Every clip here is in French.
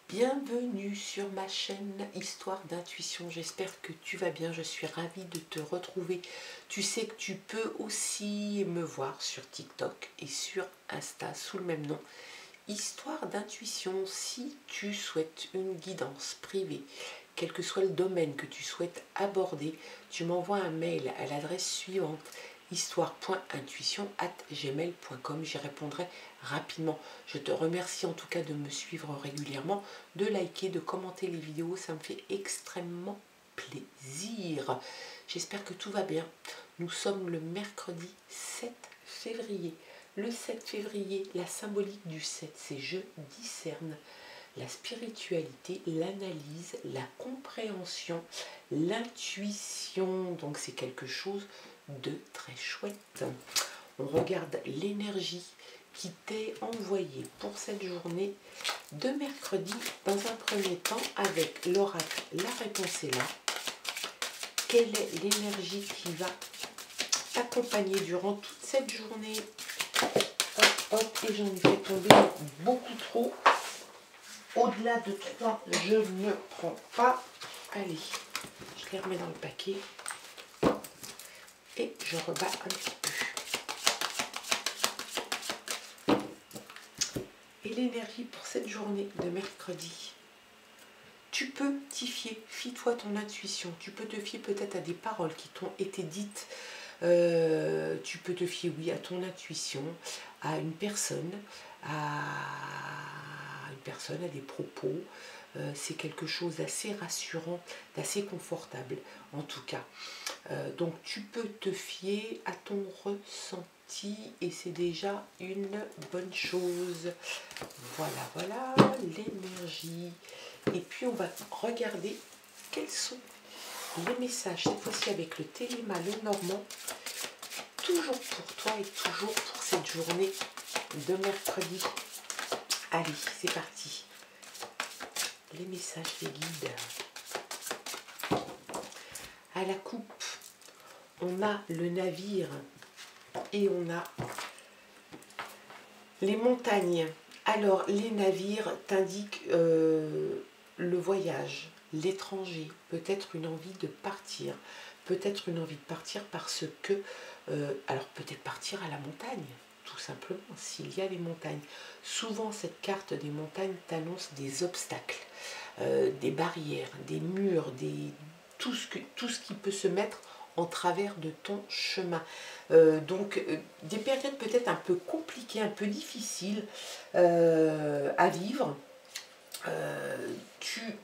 Bienvenue sur ma chaîne Histoire d'intuition, j'espère que tu vas bien, je suis ravie de te retrouver. Tu sais que tu peux aussi me voir sur TikTok et sur Insta sous le même nom, Histoire d'intuition. Si tu souhaites une guidance privée, quel que soit le domaine que tu souhaites aborder, tu m'envoies un mail à l'adresse suivante: histoire.intuition@gmail.com. J'y répondrai rapidement. Je te remercie en tout cas de me suivre régulièrement, de liker, de commenter les vidéos, ça me fait extrêmement plaisir. J'espère que tout va bien. Nous sommes le mercredi 7 février. Le 7 février, la symbolique du 7, c'est je discerne. La spiritualité, l'analyse, la compréhension, l'intuition. Donc c'est quelque chose de très chouette. On regarde l'énergie qui t'est envoyée pour cette journée de mercredi. Dans un premier temps, avec l'oracle, la réponse est là. Quelle est l'énergie qui va t'accompagner durant toute cette journée? Hop, hop, et j'en ai fait tomber beaucoup trop. Au-delà de 3, je ne prends pas. Allez, je les remets dans le paquet. Et je rebats un petit peu. Et l'énergie pour cette journée de mercredi. Tu peux t'y fier, fie-toi à ton intuition. Tu peux te fier peut-être à des paroles qui t'ont été dites. Tu peux te fier, oui, à ton intuition, à une personne, à des propos. C'est quelque chose d'assez rassurant, d'assez confortable en tout cas. Donc tu peux te fier à ton ressenti et c'est déjà une bonne chose. Voilà, voilà l'énergie. Et puis on va regarder quels sont les messages, cette fois-ci avec le Téléma Lenormand, toujours pour toi et toujours pour cette journée de mercredi. Allez, c'est parti. Les messages des guides. À la coupe, on a le navire et on a les montagnes. Alors, les navires t'indiquent le voyage, l'étranger, peut-être une envie de partir. Peut-être une envie de partir parce que, alors peut-être partir à la montagne, tout simplement, s'il y a les montagnes. Souvent, cette carte des montagnes t'annonce des obstacles, des barrières, des murs, tout ce qui peut se mettre en travers de ton chemin. Donc, des périodes peut-être un peu compliquées, un peu difficiles à vivre.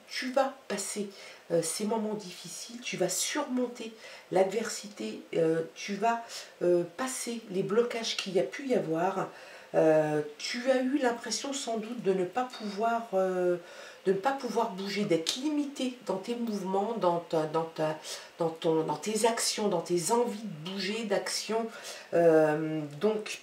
Tu vas passer ces moments difficiles, tu vas surmonter l'adversité, tu vas passer les blocages qu'il y a pu y avoir. Tu as eu l'impression sans doute de ne pas pouvoir bouger, d'être limité dans tes mouvements, dans tes actions, dans tes envies de bouger, d'action. Donc,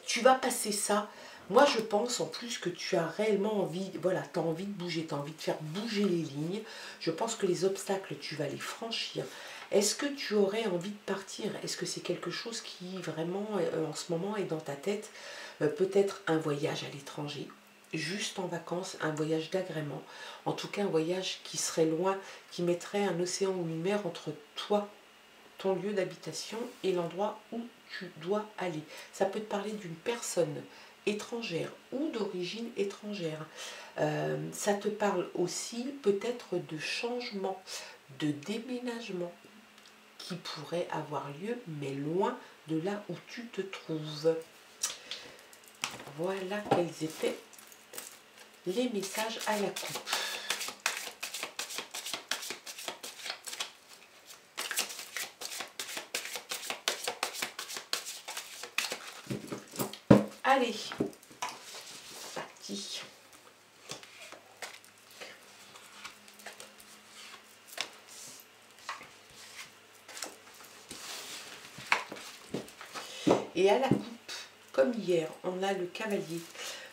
tu vas passer ça. Moi, je pense en plus que tu as réellement envie, voilà, tu as envie de bouger, tu as envie de faire bouger les lignes. Je pense que les obstacles, tu vas les franchir. Est-ce que tu aurais envie de partir? Est-ce que c'est quelque chose qui vraiment, en ce moment, est dans ta tête? Peut-être un voyage à l'étranger, juste en vacances, un voyage d'agrément. En tout cas, un voyage qui serait loin, qui mettrait un océan ou une mer entre toi, ton lieu d'habitation et l'endroit où tu dois aller. Ça peut te parler d'une personne étrangère ou d'origine étrangère. Ça te parle aussi peut-être de changement, de déménagement qui pourrait avoir lieu, mais loin de là où tu te trouves. Voilà quels étaient les messages à la coupe. Allez, parti. Et à la coupe, comme hier, on a le cavalier.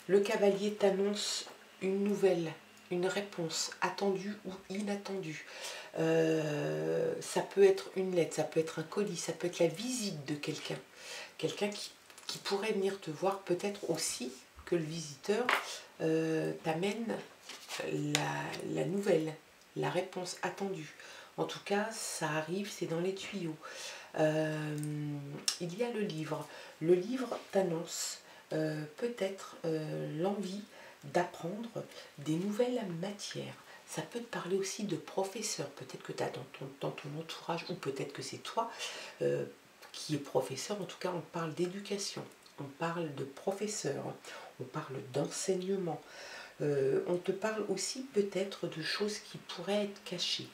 Le cavalier t'annonce une nouvelle, une réponse attendue ou inattendue. Ça peut être une lettre, ça peut être un colis, ça peut être la visite de quelqu'un. Quelqu'un qui pourrait venir te voir. Peut-être aussi que le visiteur t'amène la nouvelle, la réponse attendue. En tout cas, ça arrive, c'est dans les tuyaux. Il y a le livre. Le livre t'annonce peut-être l'envie d'apprendre des nouvelles matières. Ça peut te parler aussi de professeur. Peut-être que tu as dans ton entourage, ou peut-être que c'est toi qui es professeur. En tout cas, on parle d'éducation, on parle de professeur, on parle d'enseignement. On te parle aussi peut-être de choses qui pourraient être cachées,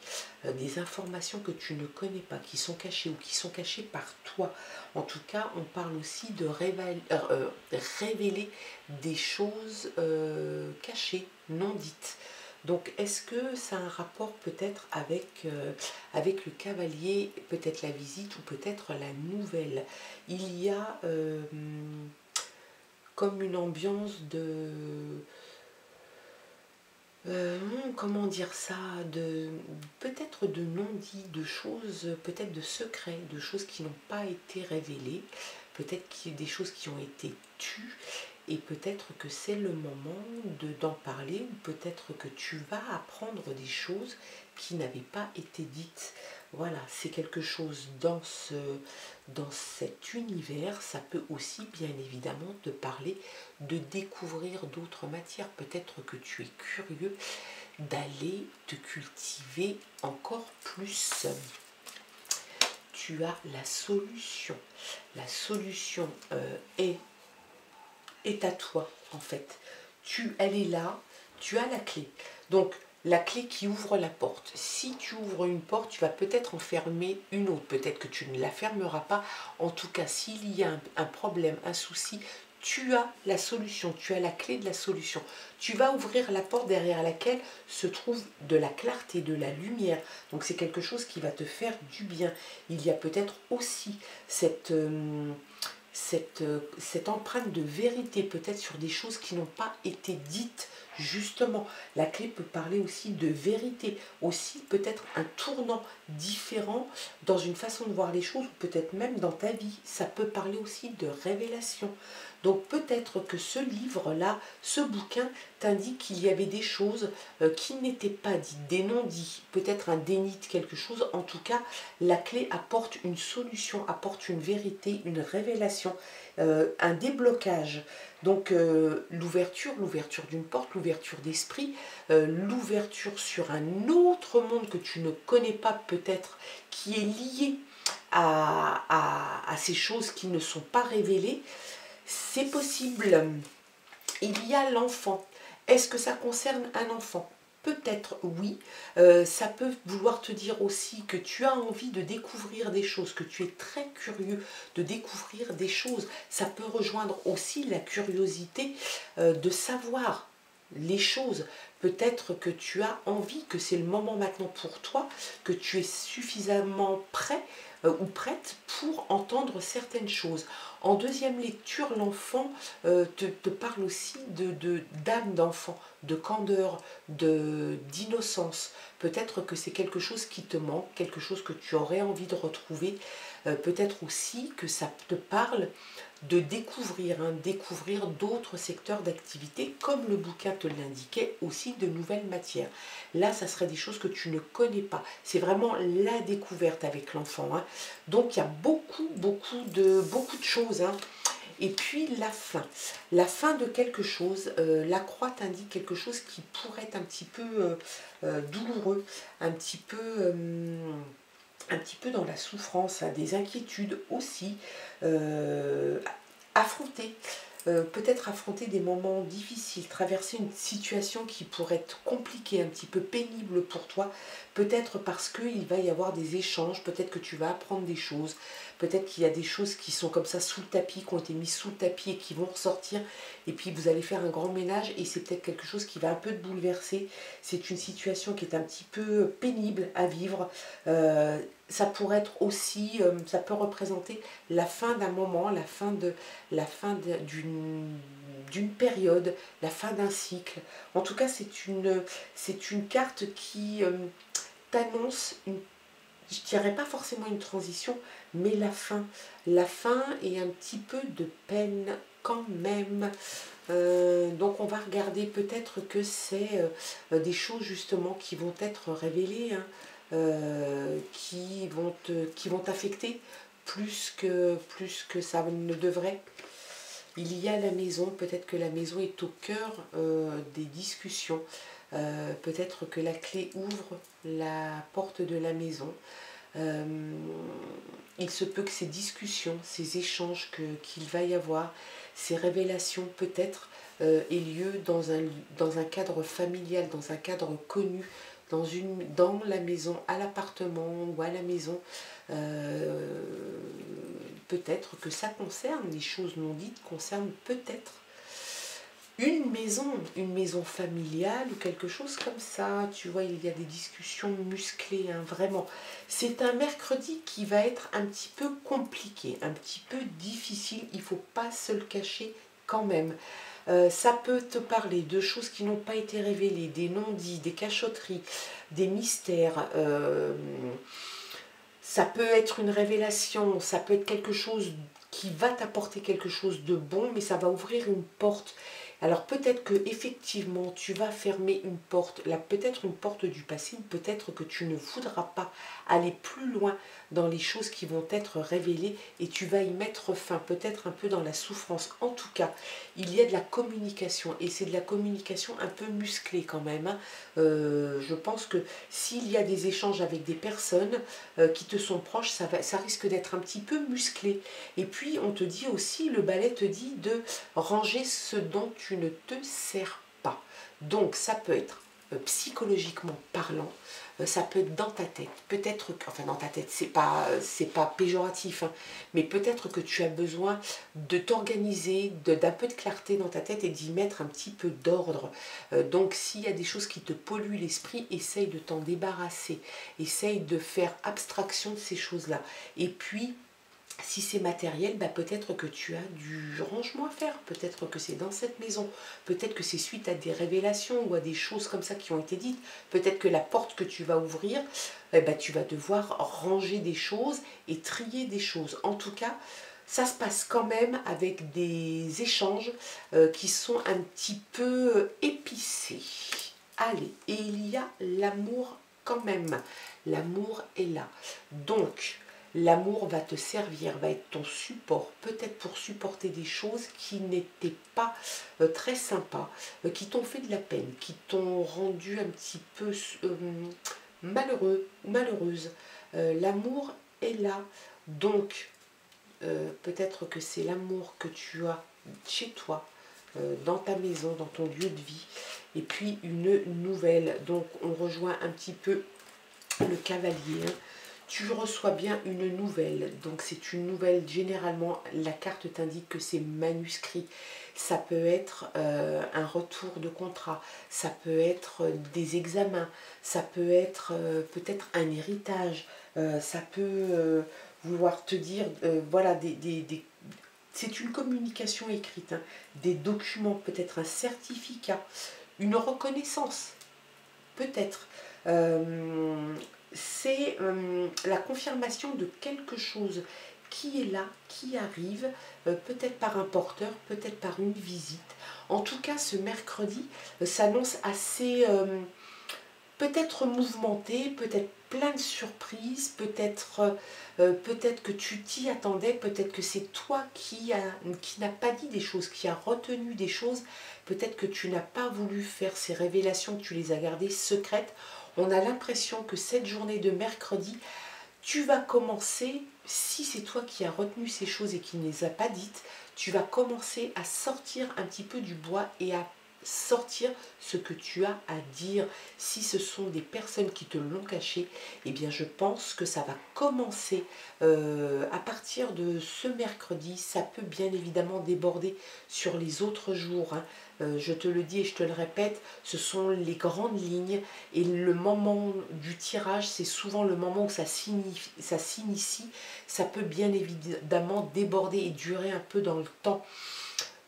des informations que tu ne connais pas, qui sont cachées ou qui sont cachées par toi. En tout cas, on parle aussi de révéler des choses cachées, non dites. Donc, est-ce que ça a un rapport peut-être avec le cavalier, peut-être la visite ou peut-être la nouvelle? Il y a comme une ambiance de... comment dire ça, peut-être de non-dits, de choses, peut-être de secrets, de choses qui n'ont pas été révélées, peut-être des choses qui ont été tues, et peut-être que c'est le moment d'en parler, ou peut-être que tu vas apprendre des choses qui n'avaient pas été dites. Voilà, c'est quelque chose dans cet univers. Ça peut aussi bien évidemment te parler de découvrir d'autres matières. Peut-être que tu es curieux d'aller te cultiver encore plus. Tu as la solution. La solution est à toi en fait. Elle est là, tu as la clé. Donc la clé qui ouvre la porte. Si tu ouvres une porte, tu vas peut-être en fermer une autre. Peut-être que tu ne la fermeras pas. En tout cas, s'il y a un problème, un souci, tu as la solution, tu as la clé de la solution. Tu vas ouvrir la porte derrière laquelle se trouve de la clarté, de la lumière. Donc c'est quelque chose qui va te faire du bien. Il y a peut-être aussi cette empreinte de vérité, peut-être sur des choses qui n'ont pas été dites. Justement, la clé peut parler aussi de vérité, aussi peut-être un tournant différent dans une façon de voir les choses, ou peut-être même dans ta vie. Ça peut parler aussi de révélation. Donc peut-être que ce livre-là, ce bouquin, t'indique qu'il y avait des choses qui n'étaient pas dites, des non-dits, peut-être un déni de quelque chose. En tout cas, la clé apporte une solution, apporte une vérité, une révélation, un déblocage. Donc l'ouverture d'une porte, l'ouverture d'esprit, l'ouverture sur un autre monde que tu ne connais pas peut-être, qui est lié à ces choses qui ne sont pas révélées. C'est possible. Il y a l'enfant. Est-ce que ça concerne un enfant? Peut-être oui. Ça peut vouloir te dire aussi que tu as envie de découvrir des choses, que tu es très curieux de découvrir des choses. Ça peut rejoindre aussi la curiosité de savoir les choses. Peut-être que tu as envie, que c'est le moment maintenant pour toi, que tu es suffisamment prêt ou prête pour entendre certaines choses. En deuxième lecture, l'enfant te parle aussi d'âme d'enfant, de candeur, d'innocence. Peut-être que c'est quelque chose qui te manque, quelque chose que tu aurais envie de retrouver. Peut-être aussi que ça te parle de découvrir d'autres secteurs d'activité, comme le bouquin te l'indiquait, aussi de nouvelles matières. Là, ça serait des choses que tu ne connais pas. C'est vraiment la découverte avec l'enfant. Donc, il y a beaucoup de choses. Et puis, la fin de quelque chose. La croix t'indique quelque chose qui pourrait être un petit peu douloureux, un petit peu dans la souffrance, des inquiétudes aussi, affronter, peut-être affronter des moments difficiles, traverser une situation qui pourrait être compliquée, un petit peu pénible pour toi, peut-être parce qu'il va y avoir des échanges, peut-être que tu vas apprendre des choses, peut-être qu'il y a des choses qui sont comme ça sous le tapis, qui ont été mises sous le tapis et qui vont ressortir, et puis vous allez faire un grand ménage, et c'est peut-être quelque chose qui va un peu te bouleverser. C'est une situation qui est un petit peu pénible à vivre. Ça pourrait être aussi, ça peut représenter la fin d'un moment, la fin d'une période, la fin d'un cycle. En tout cas, c'est une carte qui t'annonce je dirais pas forcément une transition, mais la fin. La fin et un petit peu de peine quand même. Donc on va regarder, peut-être que c'est des choses justement qui vont être révélées, hein, qui vont t'affecter plus que ça ne devrait. Il y a la maison, peut-être que la maison est au cœur des discussions. Peut-être que la clé ouvre la porte de la maison. Euh, il se peut que ces discussions, ces échanges qu'il va y avoir, ces révélations peut-être aient lieu dans un cadre familial, dans un cadre connu, dans la maison, à l'appartement ou à la maison. Peut-être que ça concerne, les choses non dites concernent peut-être une maison familiale ou quelque chose comme ça. Tu vois, il y a des discussions musclées, hein, vraiment. C'est un mercredi qui va être un petit peu compliqué, un petit peu difficile. Il ne faut pas se le cacher quand même. Ça peut te parler de choses qui n'ont pas été révélées, des non-dits, des cachotteries, des mystères. Ça peut être une révélation, ça peut être quelque chose qui va t'apporter quelque chose de bon, mais ça va ouvrir une porte. Alors peut-être que effectivement tu vas fermer une porte, là peut-être une porte du passé, ou peut-être que tu ne voudras pas aller plus loin dans les choses qui vont être révélées et tu vas y mettre fin, peut-être un peu dans la souffrance. En tout cas, il y a de la communication et c'est de la communication un peu musclée quand même, hein. Je pense que s'il y a des échanges avec des personnes qui te sont proches, ça risque d'être un petit peu musclé. Et puis on te dit aussi, le balai te dit de ranger ce dont tu ne te sers pas. Donc ça peut être psychologiquement parlant, ça peut être dans ta tête, peut-être que, enfin dans ta tête, c'est pas péjoratif, hein, mais peut-être que tu as besoin de t'organiser, d'un peu de clarté dans ta tête et d'y mettre un petit peu d'ordre. Donc s'il y a des choses qui te polluent l'esprit, essaye de t'en débarrasser, essaye de faire abstraction de ces choses-là. Et puis, si c'est matériel, bah peut-être que tu as du rangement à faire, peut-être que c'est dans cette maison, peut-être que c'est suite à des révélations ou à des choses comme ça qui ont été dites, peut-être que la porte que tu vas ouvrir, bah, tu vas devoir ranger des choses et trier des choses. En tout cas, ça se passe quand même avec des échanges qui sont un petit peu épicés. Allez, et il y a l'amour quand même. L'amour est là. Donc, l'amour va te servir, va être ton support, peut-être pour supporter des choses qui n'étaient pas très sympas, qui t'ont fait de la peine, qui t'ont rendu un petit peu malheureux ou malheureuse. L'amour est là. Donc, peut-être que c'est l'amour que tu as chez toi, dans ta maison, dans ton lieu de vie, et puis une nouvelle. Donc, on rejoint un petit peu le cavalier, hein. Tu reçois bien une nouvelle, donc c'est une nouvelle, généralement la carte t'indique que c'est manuscrit, ça peut être un retour de contrat, ça peut être des examens, ça peut être peut-être un héritage, ça peut vouloir te dire, voilà, c'est une communication écrite, hein, des documents, peut-être un certificat, une reconnaissance, peut-être. C'est la confirmation de quelque chose qui est là, qui arrive, peut-être par un porteur, peut-être par une visite. En tout cas, ce mercredi s'annonce assez peut-être mouvementé, peut-être plein de surprises, peut-être que tu t'y attendais, peut-être que c'est toi qui n'a pas dit des choses, qui a retenu des choses, peut-être que tu n'as pas voulu faire ces révélations, que tu les as gardées secrètes. On a l'impression que cette journée de mercredi, tu vas commencer, si c'est toi qui as retenu ces choses et qui ne les as pas dites, tu vas commencer à sortir un petit peu du bois et à sortir ce que tu as à dire. Si ce sont des personnes qui te l'ont caché, eh bien je pense que ça va commencer à partir de ce mercredi. Ça peut bien évidemment déborder sur les autres jours, hein. Je te le dis et je te le répète, ce sont les grandes lignes et le moment du tirage, c'est souvent le moment où ça s'initie. Ça peut bien évidemment déborder et durer un peu dans le temps.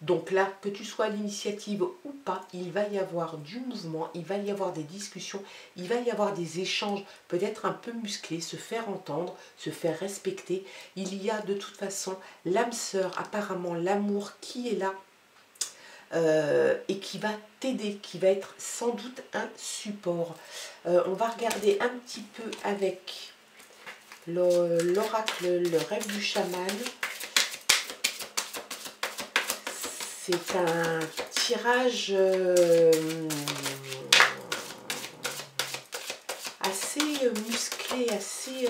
Donc là, que tu sois à l'initiative ou pas, il va y avoir du mouvement, il va y avoir des discussions, il va y avoir des échanges peut-être un peu musclés, se faire entendre, se faire respecter. Il y a de toute façon l'âme sœur, apparemment l'amour qui est là et qui va t'aider, qui va être sans doute un support. On va regarder un petit peu avec l'oracle, le rêve du chaman. C'est un tirage assez musclé, assez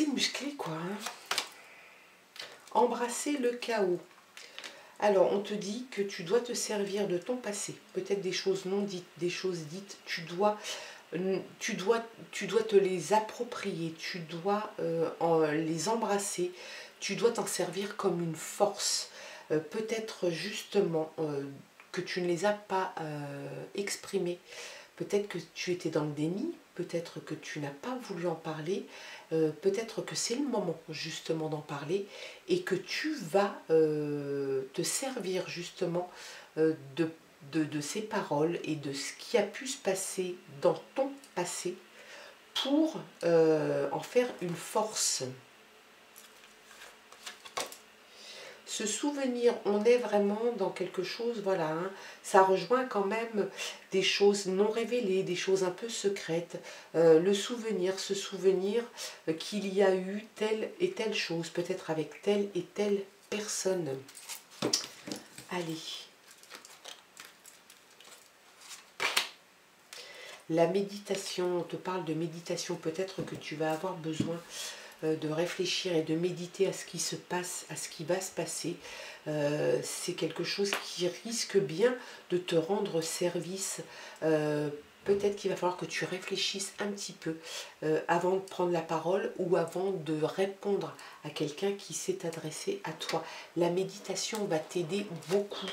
musclé quoi. Embrasser le chaos. Alors on te dit que tu dois te servir de ton passé, peut-être des choses non dites, des choses dites, tu dois te les approprier, tu dois les embrasser, tu dois t'en servir comme une force. Peut-être justement que tu ne les as pas exprimées, peut-être que tu étais dans le déni, peut-être que tu n'as pas voulu en parler, peut-être que c'est le moment justement d'en parler et que tu vas te servir justement de ces paroles et de ce qui a pu se passer dans ton passé pour en faire une force. Se souvenir, on est vraiment dans quelque chose, voilà, hein, ça rejoint quand même des choses non révélées, des choses un peu secrètes. Le souvenir, se souvenir qu'il y a eu telle et telle chose, peut-être avec telle et telle personne. Allez. La méditation, on te parle de méditation, peut-être que tu vas avoir besoin de réfléchir et de méditer à ce qui se passe, à ce qui va se passer. C'est quelque chose qui risque bien de te rendre service. Peut-être qu'il va falloir que tu réfléchisses un petit peu avant de prendre la parole ou avant de répondre à quelqu'un qui s'est adressé à toi. La méditation va t'aider beaucoup.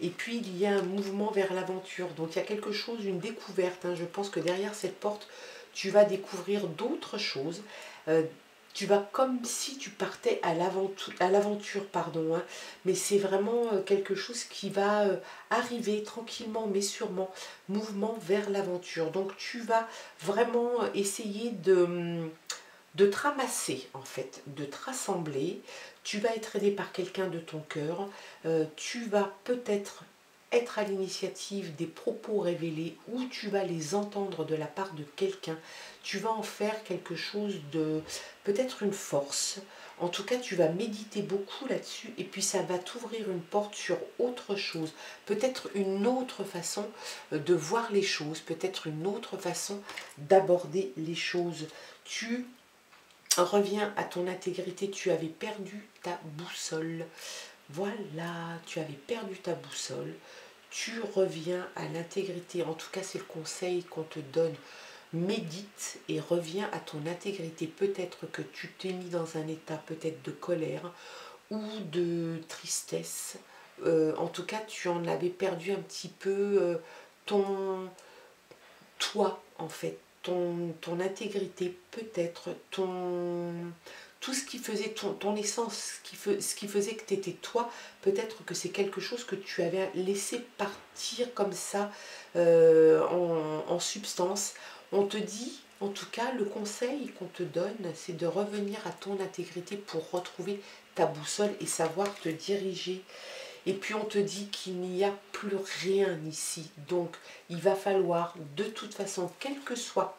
Et puis il y a un mouvement vers l'aventure, donc il y a quelque chose, une découverte, hein. Je pense que derrière cette porte, tu vas découvrir d'autres choses. Tu vas comme si tu partais à l'aventure, pardon, hein. Mais c'est vraiment quelque chose qui va arriver tranquillement mais sûrement, mouvement vers l'aventure. Donc tu vas vraiment essayer de te ramasser en fait, de te rassembler. Tu vas être aidé par quelqu'un de ton cœur. Tu vas peut-être être à l'initiative des propos révélés ou tu vas les entendre de la part de quelqu'un. Tu vas en faire quelque chose de peut-être une force. En tout cas, tu vas méditer beaucoup là-dessus et puis ça va t'ouvrir une porte sur autre chose. Peut-être une autre façon de voir les choses, peut-être une autre façon d'aborder les choses. Tu reviens à ton intégrité, tu avais perdu ta boussole. Voilà, tu avais perdu ta boussole. Tu reviens à l'intégrité. En tout cas, c'est le conseil qu'on te donne. Médite et reviens à ton intégrité. Peut-être que tu t'es mis dans un état peut-être de colère ou de tristesse. En tout cas, tu en avais perdu un petit peu toi, en fait. Ton intégrité, peut-être, tout ce qui faisait ton essence, ce qui faisait que tu étais toi, peut-être que c'est quelque chose que tu avais laissé partir comme ça en substance. On te dit, en tout cas, le conseil qu'on te donne, c'est de revenir à ton intégrité pour retrouver ta boussole et savoir te diriger. Et puis on te dit qu'il n'y a plus rien ici. Donc il va falloir, de toute façon, quel que soit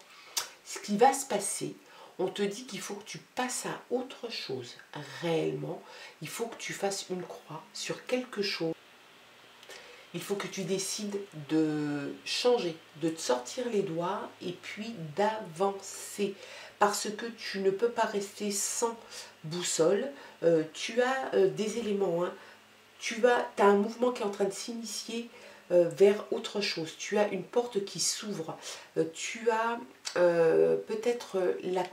ce qui va se passer, on te dit qu'il faut que tu passes à autre chose. Réellement, il faut que tu fasses une croix sur quelque chose. Il faut que tu décides de changer, de te sortir les doigts et puis d'avancer. Parce que tu ne peux pas rester sans boussole. Tu as des éléments, hein. Tu as un mouvement qui est en train de s'initier vers autre chose. Tu as une porte qui s'ouvre. Tu as peut-être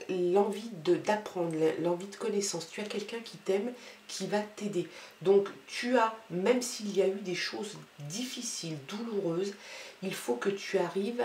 l'envie d'apprendre, l'envie de connaissance. Tu as quelqu'un qui t'aime, qui va t'aider. Donc tu as, même s'il y a eu des choses difficiles, douloureuses, il faut que tu arrives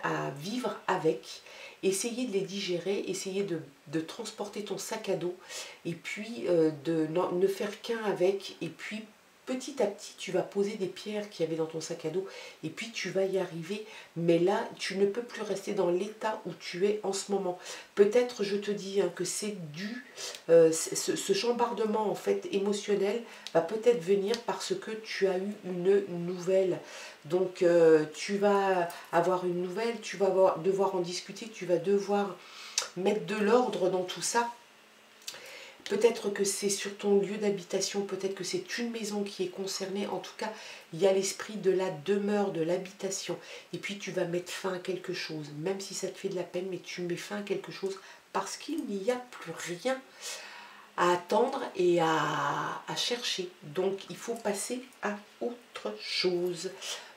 à vivre avec essayer de les digérer, essayer de transporter ton sac à dos et puis de ne faire qu'un avec, et puis petit à petit tu vas poser des pierres qu'il y avait dans ton sac à dos et puis tu vas y arriver. Mais là tu ne peux plus rester dans l'état où tu es en ce moment. Peut-être, je te dis que c'est dû, ce chambardement en fait émotionnel va peut-être venir parce que tu as eu une nouvelle. Donc tu vas avoir une nouvelle, tu vas devoir en discuter, tu vas devoir mettre de l'ordre dans tout ça. Peut-être que c'est sur ton lieu d'habitation, peut-être que c'est une maison qui est concernée. En tout cas, il y a l'esprit de la demeure, de l'habitation. Et puis tu vas mettre fin à quelque chose, même si ça te fait de la peine, mais tu mets fin à quelque chose parce qu'il n'y a plus rien à attendre et à chercher. Donc il faut passer à autre chose.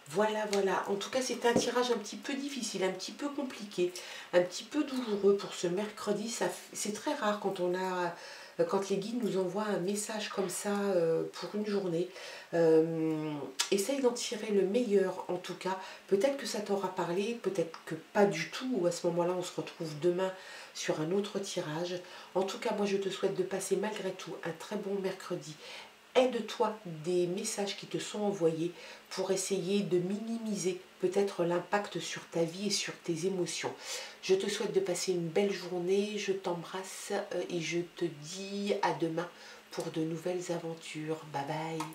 Voilà, voilà. En tout cas, c'est un tirage un petit peu difficile, un petit peu compliqué, un petit peu douloureux pour ce mercredi. C'est très rare quand les guides nous envoient un message comme ça pour une journée. Essaye d'en tirer le meilleur en tout cas. Peut-être que ça t'aura parlé, peut-être que pas du tout. Ou à ce moment-là, on se retrouve demain sur un autre tirage. En tout cas, moi, je te souhaite de passer malgré tout un très bon mercredi. Aide-toi des messages qui te sont envoyés pour essayer de minimiser peut-être l'impact sur ta vie et sur tes émotions. Je te souhaite de passer une belle journée, je t'embrasse et je te dis à demain pour de nouvelles aventures. Bye bye.